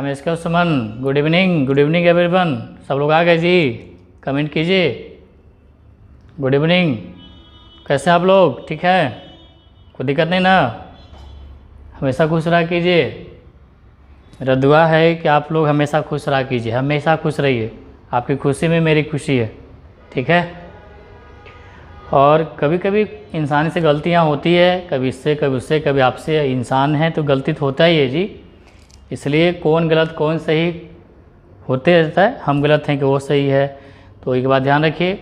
M S के सुमन, good evening everyone. सब लोग आ गए जी, कमेंट कीजिए। गुड इवनिंग, कैसे हैं आप लोग? ठीक है, कोई दिक्कत नहीं ना? हमेशा खुश रहा कीजिए। मेरा दुआ है कि आप लोग हमेशा खुश रहा कीजिए, हमेशा खुश रहिए। आपकी खुशी में मेरी खुशी है, ठीक है। और कभी कभी इंसान से गलतियां होती है, कभी इससे कभी उससे कभी आपसे। इंसान है तो गलती तो होता ही है जी, इसलिए कौन गलत कौन सही होते रहता है। हम गलत हैं कि वो सही है। तो एक बात ध्यान रखिए,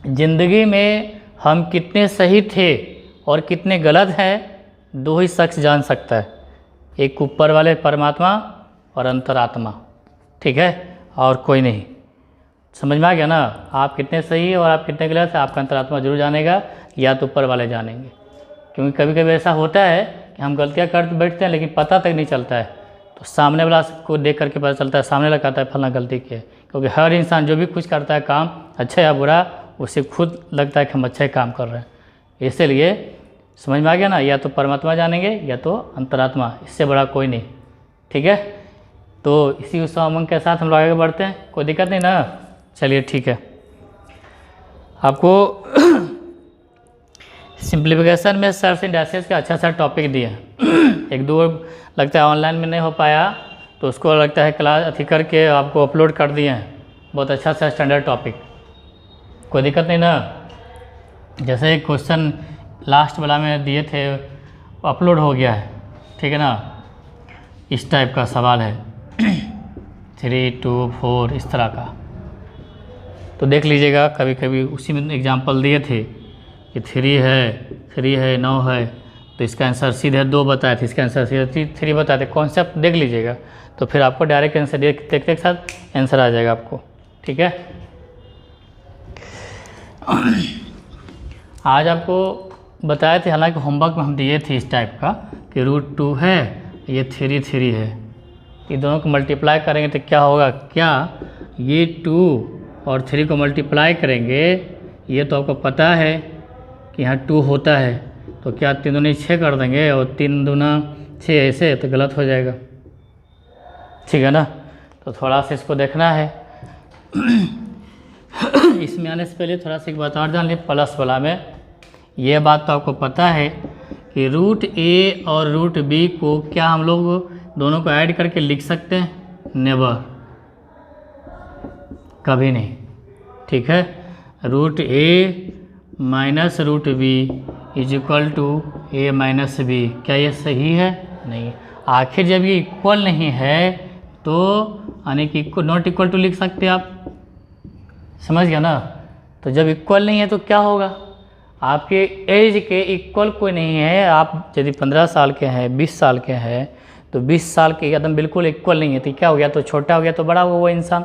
ज़िंदगी में हम कितने सही थे और कितने गलत हैं, दो ही शख्स जान सकता है, एक ऊपर वाले परमात्मा और अंतरात्मा, ठीक है, और कोई नहीं। समझ में आ गया ना? आप कितने सही और आप कितने गलत है आपका अंतरात्मा जरूर जानेगा, या तो ऊपर वाले जानेंगे। क्योंकि कभी कभी ऐसा होता है कि हम गलतियां कर बैठते हैं लेकिन पता तक नहीं चलता है, तो सामने वाला को देख करके पता चलता है, सामने वाला कहता है फलाना गलती की है। क्योंकि हर इंसान जो भी कुछ करता है काम, अच्छा या बुरा, उसे खुद लगता है कि हम अच्छा काम कर रहे हैं। इसीलिए समझ में आ गया ना? या तो परमात्मा जानेंगे या तो अंतरात्मा, इससे बड़ा कोई नहीं, ठीक है। तो इसी उत्साह उमंग के साथ हम लोग आगे बढ़ते हैं, कोई दिक्कत नहीं ना? चलिए ठीक है। आपको सिंप्लीफिकेशन में सर्फ इंडस्ट्रीज का अच्छा सा टॉपिक दिया एक दो लगता है ऑनलाइन में नहीं हो पाया, तो उसको लगता है क्लास अथी करके आपको अपलोड कर दिए हैं। बहुत अच्छा सा स्टैंडर्ड टॉपिक, कोई दिक्कत नहीं ना? जैसे एक क्वेश्चन लास्ट वाला में दिए थे, अपलोड हो गया है, ठीक है ना? इस टाइप का सवाल है 3, 2, 4 इस तरह का, तो देख लीजिएगा। कभी कभी उसी में एग्जांपल दिए थे कि 3 है 9 है, तो इसका आंसर सीधे 2 बताए थे, इसका आंसर सीधे 3 बताए थे। कॉन्सेप्ट देख लीजिएगा, तो फिर आपको डायरेक्ट आंसर देखते के साथ आंसर आ जाएगा आपको, ठीक है। आज आपको बताए थे, हालांकि होमवर्क में हम दिए थे इस टाइप का कि √2 है, ये 3 है, ये दोनों को मल्टीप्लाई करेंगे तो क्या होगा? क्या ये 2 और 3 को मल्टीप्लाई करेंगे, ये तो आपको पता है कि यहाँ 2 होता है, तो क्या 3 दूनी 6 कर देंगे और 3 दूना 6 ऐसे, तो गलत हो जाएगा, ठीक है ना? तो थोड़ा सा इसको देखना है। इसमें आने से पहले थोड़ा सा एक बात और जान ली, प्लस वाला में ये बात तो आपको पता है कि √a और √b को क्या हम लोग दोनों को ऐड करके लिख सकते हैं? नेवर, कभी नहीं, ठीक है। √a minus √b is equal to a minus b, क्या ये सही है? नहीं। आखिर जब ये इक्वल नहीं है तो यानी कि नॉट इक्वल टू लिख सकते हैं आप, समझ गया ना? तो जब इक्वल नहीं है तो क्या होगा? आपके एज के इक्वल कोई नहीं है। आप यदि 15 साल के हैं, 20 साल के हैं, तो 20 साल के एकदम बिल्कुल इक्वल नहीं है, तो क्या हो गया? तो छोटा हो गया तो बड़ा हुआ वो इंसान।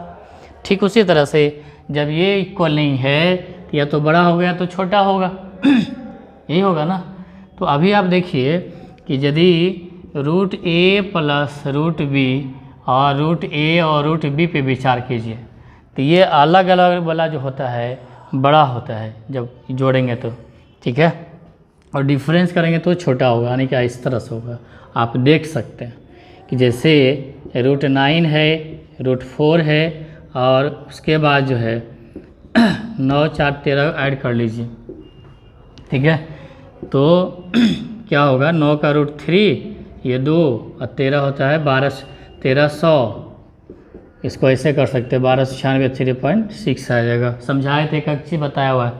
ठीक उसी तरह से जब ये इक्वल नहीं है, तो या तो बड़ा हो गया तो छोटा होगा यही होगा ना? तो अभी आप देखिए कि यदि √a प्लस √b और √a और √b पे विचार कीजिए, तो ये अलग अलग वाला जो होता है बड़ा होता है जब जोड़ेंगे तो, ठीक है, और डिफरेंस करेंगे तो छोटा होगा, यानी कि इस तरह से होगा। आप देख सकते हैं कि जैसे √9 है, √4 है, और उसके बाद जो है 9, 4, 13 ऐड कर लीजिए, ठीक है। तो क्या होगा? 9 का √3 ये 2 और 13 होता है 1300। इसको ऐसे कर सकते हैं 1296 3.6 आ जाएगा। समझाए थे, एक अच्छी बताया हुआ है,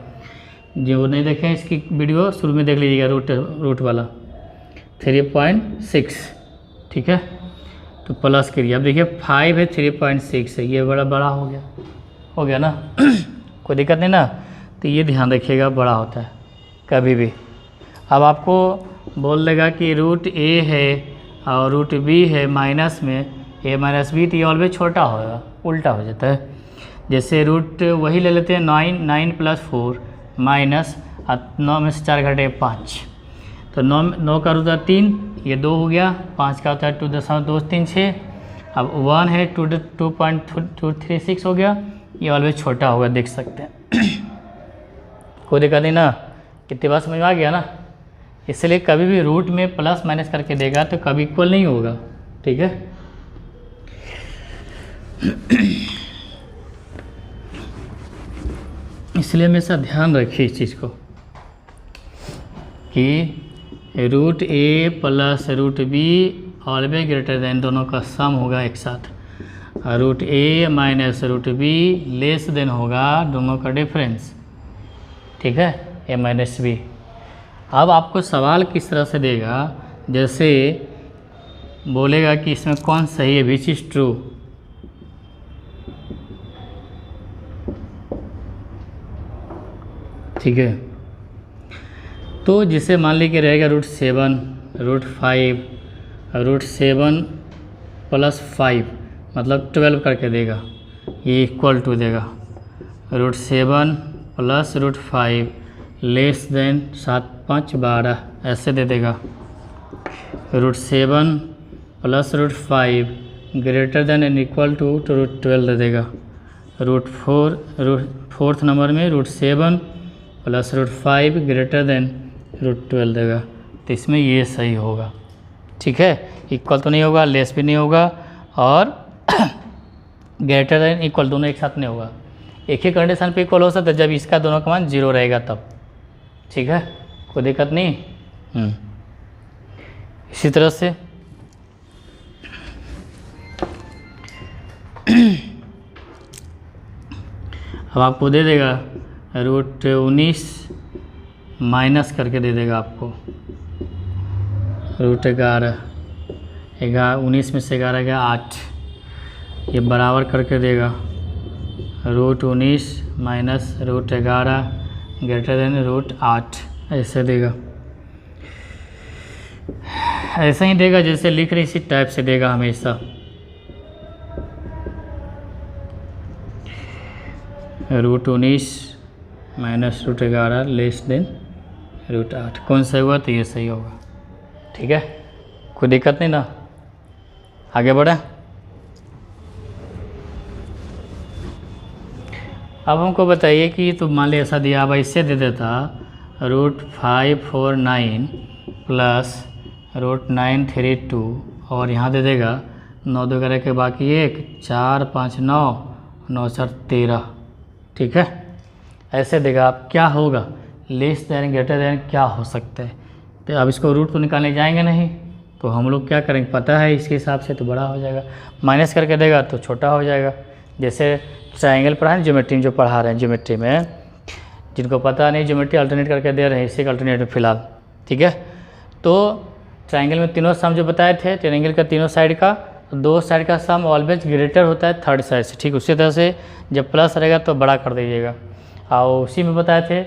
जो नहीं देखें इसकी वीडियो शुरू में देख लीजिएगा, रूट वाला 3.6, ठीक है। तो प्लस करिए, अब देखिए 5 है, 3.6 है, ये बड़ा हो गया ना? कोई दिक्कत नहीं ना? तो ये ध्यान रखिएगा, बड़ा होता है कभी भी। अब आपको बोल देगा कि √a है और √b है माइनस में, a माइनस b, तो ये ऑलवेज छोटा होगा, उल्टा हो जाता है। जैसे रूट वही ले लेते हैं 9 + 4 माइनस 9 में से 4 घटे 5, तो 9 का √3 ये 2 हो गया, 5 का होता है 2.236। अब 1 है 2.236 हो गया, ये ऑलवेज छोटा होगा, देख सकते हैं। कोई दिक्कत नहीं ना? कितनी बात समझ में आ गया ना? इसलिए कभी भी रूट में प्लस माइनस करके देगा तो कभी इक्वल नहीं होगा, ठीक है। इसलिए हमेशा ध्यान रखिए इस चीज़ को कि root A plus root B always greater than, दोनों का सम होगा एक साथ। Root A minus root B less than होगा दोनों का डिफरेंस, ठीक है, ए माइनस बी। अब आपको सवाल किस तरह से देगा, जैसे बोलेगा कि इसमें कौन सही है, विच इज़ ट्रू। ठीक है, तो जिसे मान लीजिए रहेगा √7 √5 √7 + 5 मतलब 12 करके देगा, ये इक्वल टू देगा √7 + √5 लेस देन 7 5 12 ऐसे दे देगा। √7 + √5 greater than and equal to √12 दे देगा। फोर्थ नंबर में √7 + √5 ग्रेटर देन √12 देगा। तो इसमें ये सही होगा, ठीक है। इक्वल तो नहीं होगा, लेस भी नहीं होगा, और ग्रेटर देन इक्वल दोनों एक साथ नहीं होगा। एक ही कंडीशन पे इक्वल हो सकता है जब इसका दोनों का मान 0 रहेगा तब, ठीक है, कोई दिक्कत नहीं। इसी तरह से अब आपको दे देगा √19 माइनस करके दे देगा आपको √11 19 में से 11 गया 8, ये बराबर करके देगा √19 माइनस √11 ग्रेटर देन √8 ऐसे देगा। ऐसा ही देगा जैसे लिख रहे इसी टाइप से देगा हमेशा। √19 माइनस √11 लेस देन √8 कौन सा हुआ, तो ये सही होगा, ठीक है, कोई दिक्कत नहीं ना। आगे बढ़े। अब हमको बताइए कि तो मान ली ऐसा दिया, अब इससे दे देता √549 प्लस √932 और यहाँ दे देगा 9 2 करे के बाकी 1 4 5 9 9 4 13, ठीक है, ऐसे देगा। अब क्या होगा, लेस देन ग्रेटर देन क्या हो सकता है, तो अब इसको रूट तो निकालने जाएंगे नहीं, तो हम लोग क्या करेंगे पता है इसके हिसाब से, तो बड़ा हो जाएगा, माइनस करके देगा तो छोटा हो जाएगा। जैसे ट्रायंगल पढ़ा है ज्योमेट्री में, जो पढ़ा रहे हैं ज्योमेट्री में, जिनको पता नहीं ज्योमेट्री अल्टरनेट करके दे रहे हैं, इसी का अल्टरनेट फिलहाल, ठीक है। तो ट्रायंगल में तीनों सम जो बताए थे, ट्रायंगल का तीनों साइड का, दो साइड का सम ऑलवेज ग्रेटर होता है थर्ड साइड से, ठीक उसी तरह से जब प्लस रहेगा तो बड़ा कर दीजिएगा। और उसी में बताए थे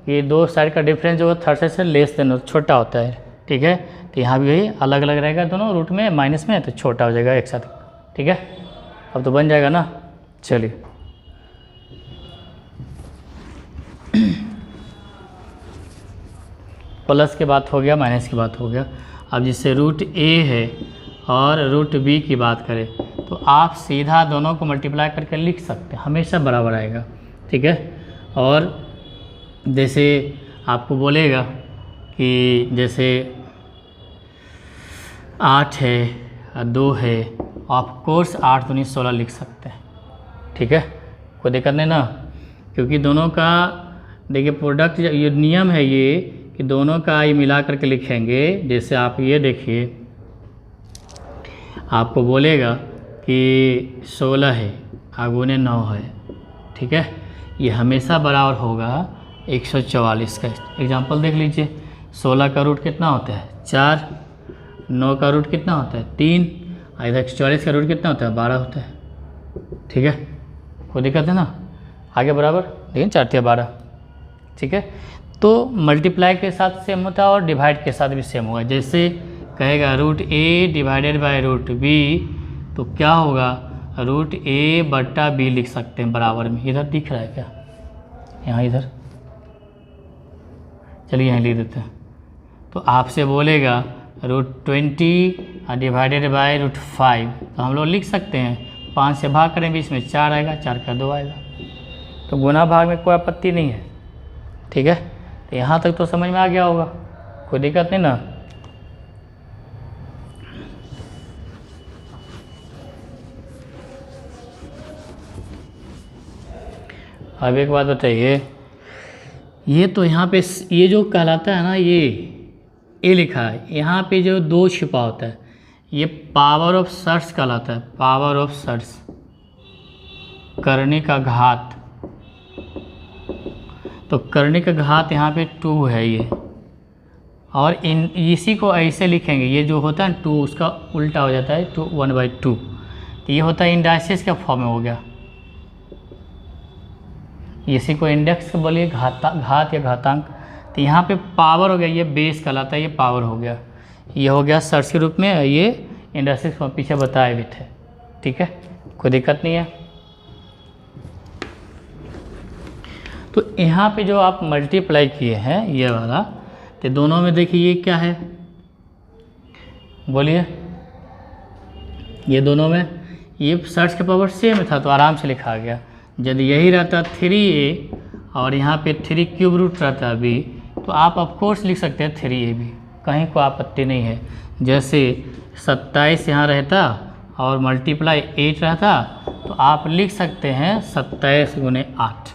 कि दो साइड का डिफरेंस जो थर्ड साइड से लेस देन छोटा होता है, ठीक है। तो यहाँ भी वही अलग अलग रहेगा दोनों रूट में माइनस में, तो छोटा हो जाएगा एक साथ, ठीक है। अब तो बन जाएगा ना, चलिए प्लस की बात हो गया, माइनस की बात हो गया। अब जिससे √a है और √b की बात करें तो आप सीधा दोनों को मल्टीप्लाई करके लिख सकते हैं, हमेशा बराबर आएगा, ठीक है। और जैसे आपको बोलेगा कि जैसे 8 है 2 है, ऑफ कोर्स 8 दूनी 16 लिख सकते हैं, ठीक है, कोई दिक्कत नहीं ना, क्योंकि दोनों का देखिए प्रोडक्ट ये नियम है ये कि दोनों का ये मिला करके लिखेंगे। जैसे आप ये देखिए, आपको बोलेगा कि 16 है आगुने 9 है, ठीक है, ये हमेशा बराबर होगा 144 का। एग्जांपल देख लीजिए, 16 का रूट कितना होता है 4, 9 का रूट कितना होता है 3, और इधर 144 का रूट कितना होता है 12 होता है, ठीक है, कोई दिक्कत है ना। आगे बराबर लेकिन 4 3 12, ठीक है। तो मल्टीप्लाई के साथ सेम होता है और डिवाइड के साथ भी सेम होगा। जैसे कहेगा √a डिवाइडेड बाय √b, तो क्या होगा √a/b लिख सकते हैं बराबर में। इधर दिख रहा है क्या, यहाँ इधर, चलिए यहाँ लिख देते हैं। तो आपसे बोलेगा √20 डिवाइडेड बाय √5, तो हम लोग लिख सकते हैं 5 से भाग करें, बीच में 4 आएगा, 4 का 2 आएगा, तो गुना भाग में कोई आपत्ति नहीं है, ठीक है। तो यहाँ तक तो समझ में आ गया होगा, कोई दिक्कत नहीं ना। अब एक बात बताइए, ये तो यहाँ पे ये जो कहलाता है ना, ये लिखा है, यहाँ पे जो 2 छिपा होता है, ये पावर ऑफ सर्च कहलाता है। पावर ऑफ सर्च, करने का घात। तो करने का घात यहाँ पे 2 है ये, और इसी को ऐसे लिखेंगे, ये जो होता है 2 उसका उल्टा हो जाता है 1/2। तो ये होता है इंडाइसिस का फॉर्म में हो गया। इसी को इंडेक्स बोलिए, घात या घातांक। तो यहाँ पे पावर हो गया, ये बेस कहलाता है, ये पावर हो गया, ये हो गया सर्च के रूप में, ये इंडाइसिस फॉर्म पीछे बताए भी थे। ठीक है, कोई दिक्कत नहीं है। तो यहाँ पे जो आप मल्टीप्लाई किए हैं ये वाला, तो दोनों में देखिए ये क्या है, बोलिए। ये दोनों में ये सर्च का पावर सेम था तो आराम से लिखा गया। यदि यही रहता 3a और यहाँ पे 3 क्यूब रूट रहता b, तो आप ऑफकोर्स लिख सकते हैं 3ab, कहीं को आपत्ति नहीं है। जैसे 27 यहाँ रहता और मल्टीप्लाई 8 रहता, तो आप लिख सकते हैं 27 × 8,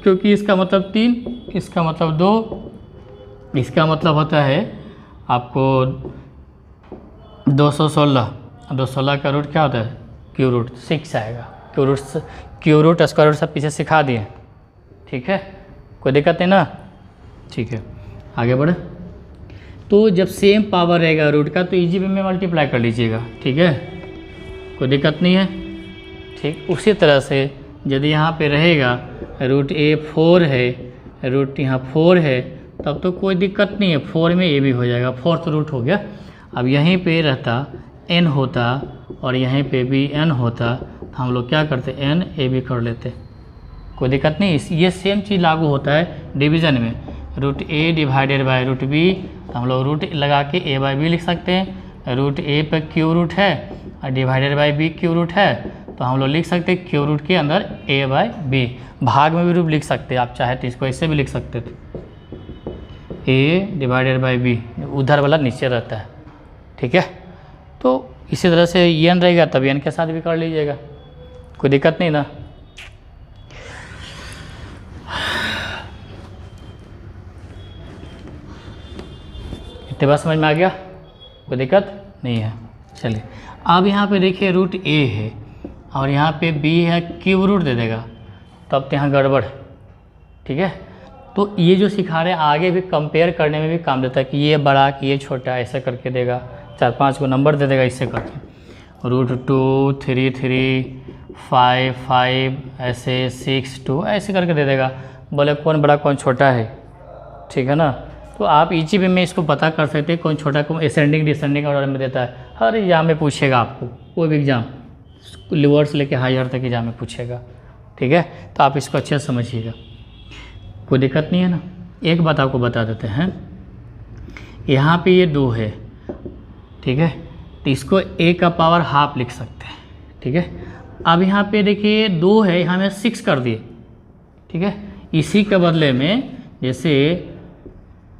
क्योंकि इसका मतलब 3, इसका मतलब 2, इसका मतलब होता है आपको 216। 216 का रूट क्या होता है, क्यू रूट 6 आएगा। क्यू रूट स्क्वायर रूट सब पीछे सिखा दिए। ठीक है, कोई दिक्कत नहीं ना। ठीक है, आगे बढ़े। तो जब सेम पावर रहेगा रूट का तो इजी वे में मल्टीप्लाई कर लीजिएगा। ठीक है, कोई दिक्कत नहीं है। ठीक, उसी तरह से यदि यहाँ पे रहेगा रूट a 4 है, रूट यहाँ 4 है, तब तो कोई दिक्कत नहीं है, 4 में a भी हो जाएगा, 4th रूट हो गया। अब यहीं पे रहता n होता और यहीं पे भी n होता, तो हम लोग क्या करते, n a भी कर लेते, कोई दिक्कत नहीं। ये सेम चीज़ लागू होता है डिवीज़न में, root a divided by root b, तो हम लोग रूट लगा के a/b लिख सकते हैं। रूट a पर क्यू रूट है और divided by b cube root है, तो हम लोग लिख सकते हैं क्यू रूट के अंदर a/b। भाग में भी रूप लिख सकते हैं आप, चाहे तो इसको ऐसे भी लिख सकते थे, a डिवाइडेड बाय b, उधर वाला नीचे रहता है। ठीक है, तो इसी तरह से n रहेगा तब n के साथ भी कर लीजिएगा, कोई दिक्कत नहीं ना। इतने बात समझ में आ गया, कोई दिक्कत नहीं है। चलिए, अब यहाँ पे देखिए रूट a है और यहाँ पे b है, क्यूब रूट दे देगा, तब तो यहाँ गड़बड़। ठीक है, तो ये जो सिखा रहे हैं आगे भी कंपेयर करने में भी काम देता है कि ये बड़ा कि ये छोटा, ऐसा करके देगा, 4-5 को नंबर दे देगा इससे करके, रूट 2 3 3 5 5 ऐसे 6 2 ऐसे करके दे देगा, बोले कौन बड़ा कौन छोटा है। ठीक है ना, तो आप इजी वे में इसको पता कर सकते हैं कौन छोटा कौन असेंडिंग डिसेंडिंग ऑर्डर में देता है। हर एग्जाम में पूछेगा आपको, कोई भी एग्जाम, लोअर से लेकर हायर तक एग्जाम में पूछेगा। ठीक है, तो आप इसको अच्छे से समझिएगा, कोई दिक्कत नहीं है ना। एक बात आपको बता देते हैं, यहाँ पे ये 2 है, ठीक है, तो इसको a का पावर हाफ लिख सकते हैं। ठीक है, अब यहाँ पे देखिए 2 है, यहाँ में 6 कर दिए। ठीक है, इसी के बदले में जैसे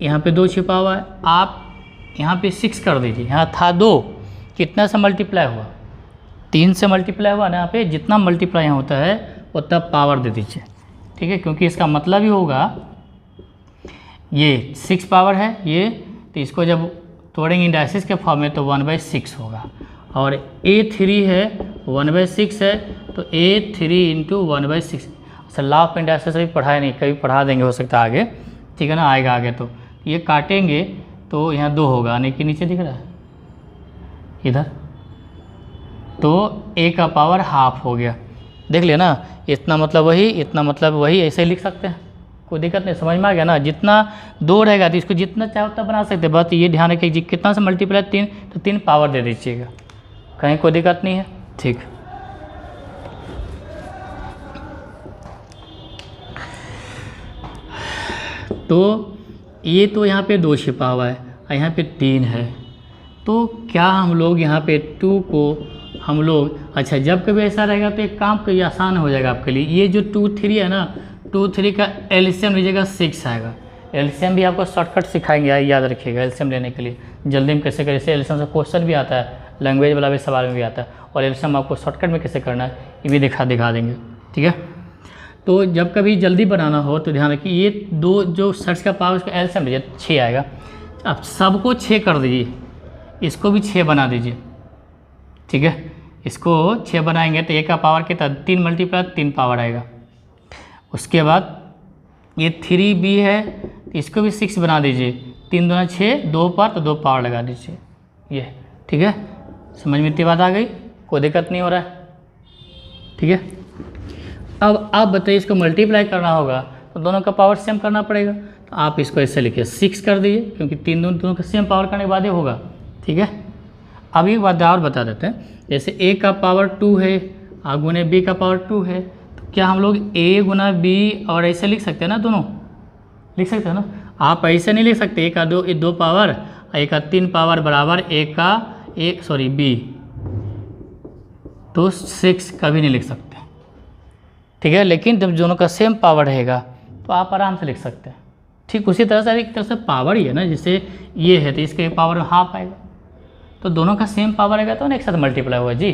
यहाँ पे 2 छिपा हुआ है, आप यहाँ पे 6 कर दीजिए। यहाँ था 2, कितना से मल्टीप्लाई हुआ, 3 से मल्टीप्लाई हुआ ना, यहाँ पे जितना मल्टीप्लाई यहाँ होता है उतना पावर दे दीजिए। ठीक है, क्योंकि इसका मतलब ही होगा ये 6 पावर है ये, तो इसको जब तोड़ेंगे इंडाइसिस के फॉर्म में तो 1/6 होगा, और a3 है 1/6 है, तो a3 × 1/6। अच्छा, लॉ ऑफ इंडाइसिस अभी पढ़ाया नहीं, कभी पढ़ा देंगे हो सकता है आगे। ठीक है ना, आएगा आगे। तो ये काटेंगे तो यहाँ 2 होगा, यानी कि नीचे दिख रहा है इधर, तो a का पावर हाफ हो गया। देख लिया ना, इतना मतलब वही, इतना मतलब वही, ऐसे ही लिख सकते हैं, कोई दिक्कत नहीं। समझ में आ गया ना। जितना 2 रहेगा तो इसको जितना चाहे उतना बना सकते हैं, बस ये ध्यान रखिए जी कितना से मल्टीप्लाई 3, तो 3 पावर दे दीजिएगा, कहीं कोई दिक्कत नहीं है। ठीक, तो ये तो यहाँ पे 2 छिपा हुआ है और यहाँ पे 3 है, तो क्या हम लोग यहाँ पे 2 को हम लोग, अच्छा जब कभी ऐसा रहेगा तो एक काम करिए, आसान हो जाएगा आपके लिए। ये जो 2 3 है ना, 2 3 का एलसीएम लीजिएगा 6 आएगा। एलसीएम भी आपको शॉर्टकट सिखाएंगे, याद रखिएगा एलसीएम लेने के लिए जल्दी में कैसे करें। एलसीएम से क्वेश्चन भी आता है, लैंग्वेज वाला भी सवाल में भी आता है, और एलसीएम आपको शॉर्टकट में कैसे करना है ये भी दिखा देंगे। ठीक है, तो जब कभी जल्दी बनाना हो तो ध्यान रखिए, ये दो जो सर्च का पावर उसका एलसीएम लीजिए 6 आएगा। अब सबको 6 कर दीजिए, इसको भी 6 बना दीजिए, ठीक है। इसको 6 बनाएंगे तो 1 का पावर कितना, 3 मल्टीप्लाई 3 पावर आएगा। उसके बाद ये 3b है, इसको भी 6 बना दीजिए, 3 दूना 6, 2 पर तो 2 पावर लगा दीजिए, ये ठीक है। समझ में इतनी बात आ गई, कोई दिक्कत नहीं हो रहा है, ठीक है। अब आप बताइए, इसको मल्टीप्लाई करना होगा तो दोनों का पावर सेम करना पड़ेगा, तो आप इसको ऐसे लिखिए 6 कर दीजिए, क्योंकि 3 दोनों का सेम पावर करने के बाद ही होगा, ठीक है। अब एक बात और बता देते हैं, जैसे a का पावर 2 है और गुने b का पावर 2 है, तो क्या हम लोग a गुना b और ऐसे लिख सकते हैं ना, दोनों लिख सकते हैं ना। आप ऐसे नहीं लिख सकते, a का 2 पावर, a का 3 पावर बराबर b, तो 6 कभी नहीं लिख सकते, ठीक है। लेकिन जब दोनों का सेम पावर रहेगा तो आप आराम से लिख सकते हैं, ठीक। उसी तरह से एक तरह से पावर ही है ना, जैसे ये है तो इसके पावर में हाफ आएगा, तो दोनों का सेम पावर रहेगा तो ना एक साथ मल्टीप्लाई होगा जी।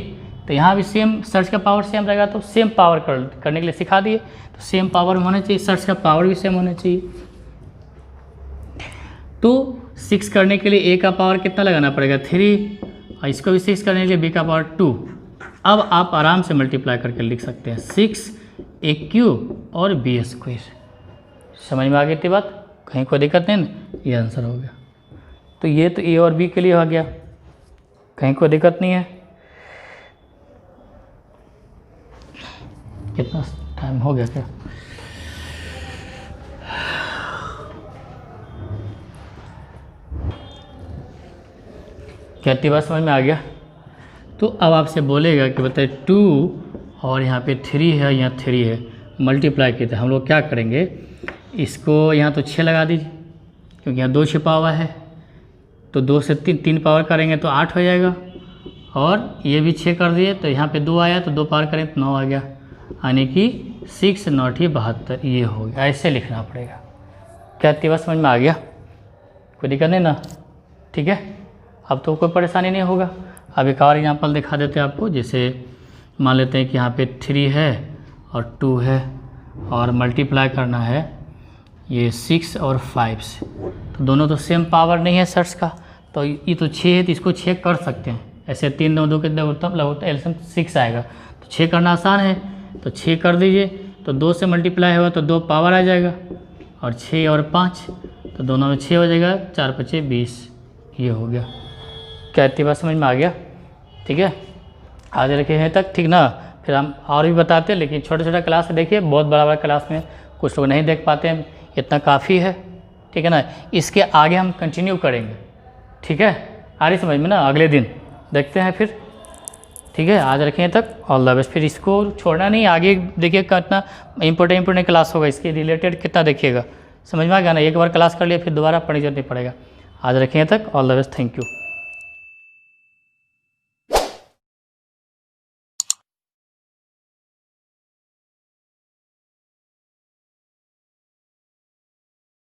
तो यहाँ भी सेम सर्च का पावर सेम रहेगा, तो सेम पावर करने के लिए सिखा दिए, तो सेम पावर होना चाहिए, सर्च का पावर भी सेम होना चाहिए। तो 6 करने के लिए a का पावर कितना लगाना पड़ेगा, 3, और इसको भी 6 करने के लिए b का पावर 2। अब आप आराम से मल्टीप्लाई करके लिख सकते हैं 6 a क्यूब और b स्क्वायर। समझ में आ गई थी बात, कहीं कोई दिक्कत नहीं ना, ये आंसर हो गया। तो ये तो a और b के लिए हो गया, कहीं कोई दिक्कत नहीं है। कितना टाइम हो गया क्या, क्या इतनी बात समझ में आ गया। तो अब आपसे बोलेगा कि बताइए 2 और यहाँ पे 3 है, यहाँ 3 है, मल्टीप्लाई किया, हम लोग क्या करेंगे, इसको यहाँ तो 6 लगा दीजिए, क्योंकि यहाँ 2 छिपा हुआ है, तो 2 से 3 पावर करेंगे तो 8 हो जाएगा, और ये भी 6 कर दिए तो यहाँ पे 2 आया, तो 2 पावर करें तो 9 आ गया, यानी कि 6 9 72, ये हो गया। ऐसे लिखना पड़ेगा। क्या इतनी बात समझ में आ गया, कोई दिक्कत नहीं ना, ठीक है। अब तो कोई परेशानी नहीं होगा। अब एक और एग्जाम्पल दिखा देते हैं आपको, जैसे मान लेते हैं कि यहाँ पे 3 है और 2 है, और मल्टीप्लाई करना है ये 6 और 5 से, तो दोनों तो सेम पावर नहीं है सर्च का, तो ये तो 6 है तो इसको 6 कर सकते हैं। ऐसे 3 2 2 कितने होता है, एलसीएम 6 आएगा, तो 6 करना आसान है, तो 6 कर दीजिए, तो 2 से मल्टीप्लाई होगा तो 2 पावर आ जाएगा, और 6 और 5 तो दोनों में 6 हो जाएगा, 4 5 20, ये हो गया। क्या इतनी बात समझ में आ गया, ठीक है। आज रखे हैं तक, ठीक ना। फिर हम और भी बताते हैं, लेकिन छोटा छोटा क्लास देखिए, बहुत बड़ा बड़ा क्लास में कुछ लोग नहीं देख पाते हैं, इतना काफ़ी है, ठीक है ना। इसके आगे हम कंटिन्यू करेंगे, ठीक है। आ रही समझ में ना, अगले दिन देखते हैं फिर, ठीक है। आज रखें तक, ऑल द बेस्ट। फिर इसको छोड़ना नहीं, आगे देखिए कितना इंपॉर्टेंट क्लास होगा, इसके रिलेटेड कितना देखिएगा, समझ में आ गया ना। एक बार क्लास कर लिया फिर दोबारा पढ़ने जरूरत नहीं पड़ेगा। आज रखें तक, all the best, thank you.